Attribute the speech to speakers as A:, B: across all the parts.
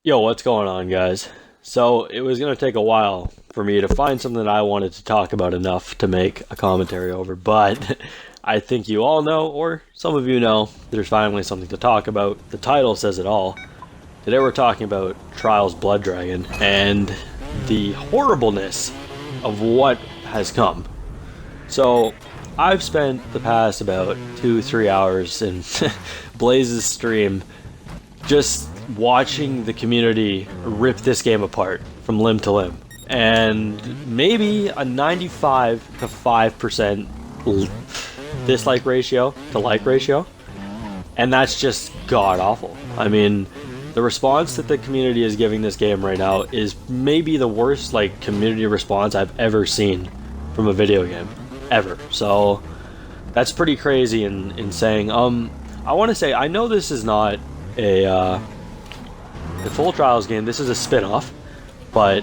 A: Yo, what's going on, guys? So, it was going to take a while for me to find something that I wanted to talk about enough to make a commentary over, but I think you all know, or some of you know, there's finally something to talk about. The title says it all. Today we're talking about Trials Blood Dragon and the horribleness of what has come. So, I've spent the past about 2-3 hours in Blaze's stream just watching the community rip this game apart from limb to limb, and maybe a 95 to 5% dislike ratio to like ratio, and that's just god awful. I mean, the response that the community is giving this game right now is maybe the worst community response I've ever seen from a video game ever. So that's pretty crazy in saying. I want to say, I know this is not a full Trials game. This is a spin-off, but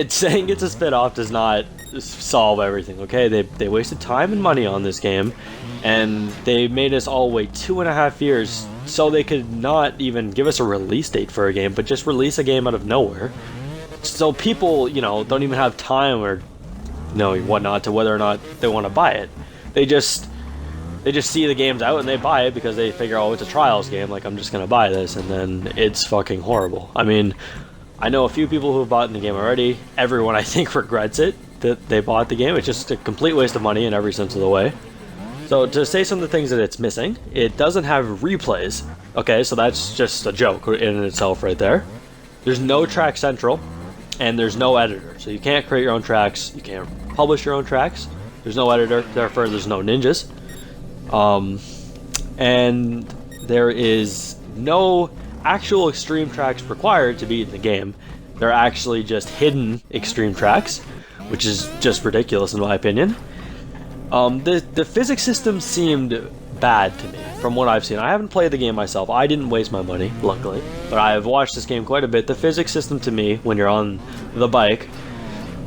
A: saying it's a spin-off does not solve everything. Okay, they wasted time and money on this game, and they made us all wait 2.5 years so they could not even give us a release date for a game, but just release a game out of nowhere. So people, don't even have time or whatnot to whether or not they want to buy it. They just see the game's out and they buy it because they figure, oh, it's a Trials game, like I'm just gonna buy this, and then it's fucking horrible. I mean, I know a few people who have bought the game already. Everyone, I think, regrets it that they bought the game. It's just a complete waste of money in every sense of the way. So to say some of the things that it's missing, it doesn't have replays. Okay, so that's just a joke in itself right there. There's no Track Central, and there's no editor. So you can't create your own tracks, you can't publish your own tracks. There's no editor, therefore there's no ninjas. And there is no actual extreme tracks required to be in the game. They're actually just hidden extreme tracks, which is just ridiculous in my opinion. The physics system seemed bad to me from what I've seen. I haven't played the game myself. I didn't waste my money, luckily, but I have watched this game quite a bit. The physics system to me, when you're on the bike,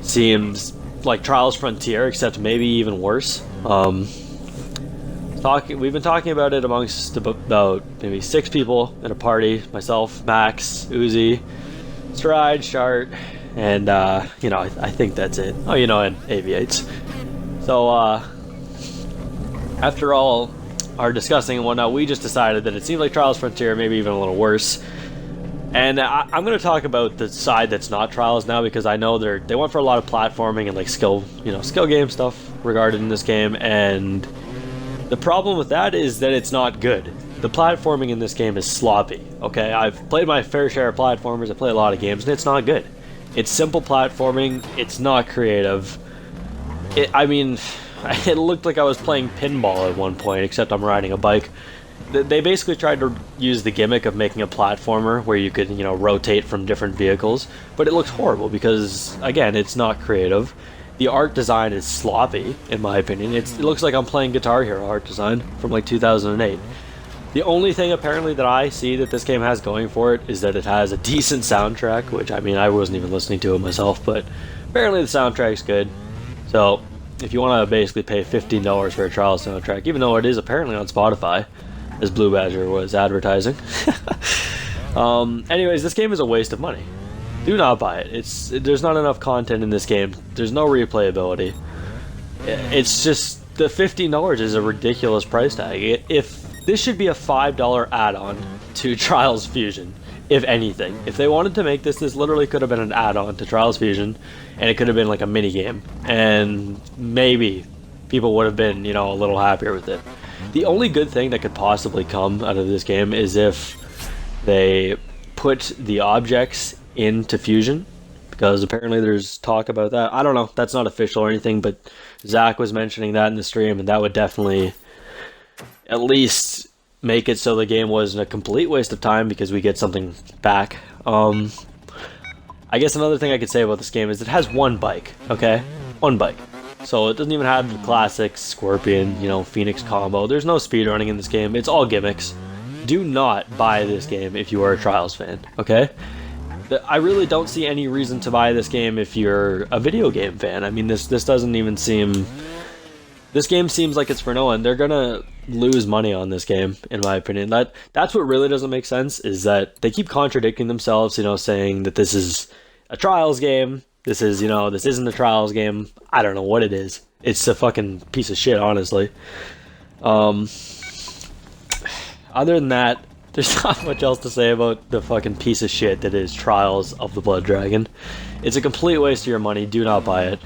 A: seems like Trials Frontier, except maybe even worse. We've been talking about it amongst about maybe 6 people at a party. Myself, Max, Uzi, Stride, Shart, and I think that's it. Oh, and Aviates. So after all our discussing and whatnot, we just decided that it seemed like Trials Frontier, maybe even a little worse. And I'm going to talk about the side that's not Trials now, because I know they went for a lot of platforming and skill game stuff regarded in this game, and the problem with that is that it's not good. The platforming in this game is sloppy, okay? I've played my fair share of platformers, I play a lot of games, and it's not good. It's simple platforming, it's not creative. It looked like I was playing pinball at one point, except I'm riding a bike. They basically tried to use the gimmick of making a platformer where you could, rotate from different vehicles, but it looks horrible because, again, it's not creative. The art design is sloppy, in my opinion. It looks like I'm playing Guitar Hero art design from 2008. The only thing apparently that I see that this game has going for it is that it has a decent soundtrack, which I wasn't even listening to it myself, but apparently the soundtrack's good. So if you want to basically pay $15 for a Trials soundtrack, even though it is apparently on Spotify, as Blue Badger was advertising. Anyways, this game is a waste of money. Do not buy it. There's not enough content in this game. There's no replayability. It's just, the $15 is a ridiculous price tag. If this should be a $5 add-on to Trials Fusion, if anything. If they wanted to make this literally could have been an add-on to Trials Fusion, and it could have been like a mini game, and maybe people would have been, a little happier with it. The only good thing that could possibly come out of this game is if they put the objects into Fusion, because apparently there's talk about that. I don't know, that's not official or anything, but Zach was mentioning that in the stream, and that would definitely at least make it so the game wasn't a complete waste of time because we get something back. I guess another thing I could say about this game is it has one bike, okay? One bike. So it doesn't even have the classic Scorpion, Phoenix combo. There's no speedrunning in this game. It's all gimmicks. Do not buy this game if you are a Trials fan, okay? I really don't see any reason to buy this game if you're a video game fan. This doesn't even seem... This game seems like it's for no one. They're gonna lose money on this game, in my opinion. That's what really doesn't make sense, is that they keep contradicting themselves, saying that this is a Trials game. This is, this isn't a Trials game. I don't know what it is. It's a fucking piece of shit, honestly. Other than that, there's not much else to say about the fucking piece of shit that is Trials of the Blood Dragon. It's a complete waste of your money. Do not buy it.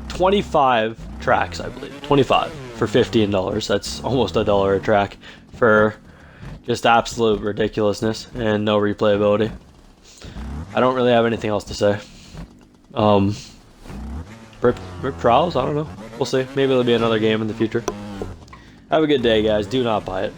A: 25 tracks, I believe. 25 for $15. That's almost $1 a track for just absolute ridiculousness and no replayability. I don't really have anything else to say. Rip Trials? I don't know. We'll see. Maybe there'll be another game in the future. Have a good day, guys. Do not buy it.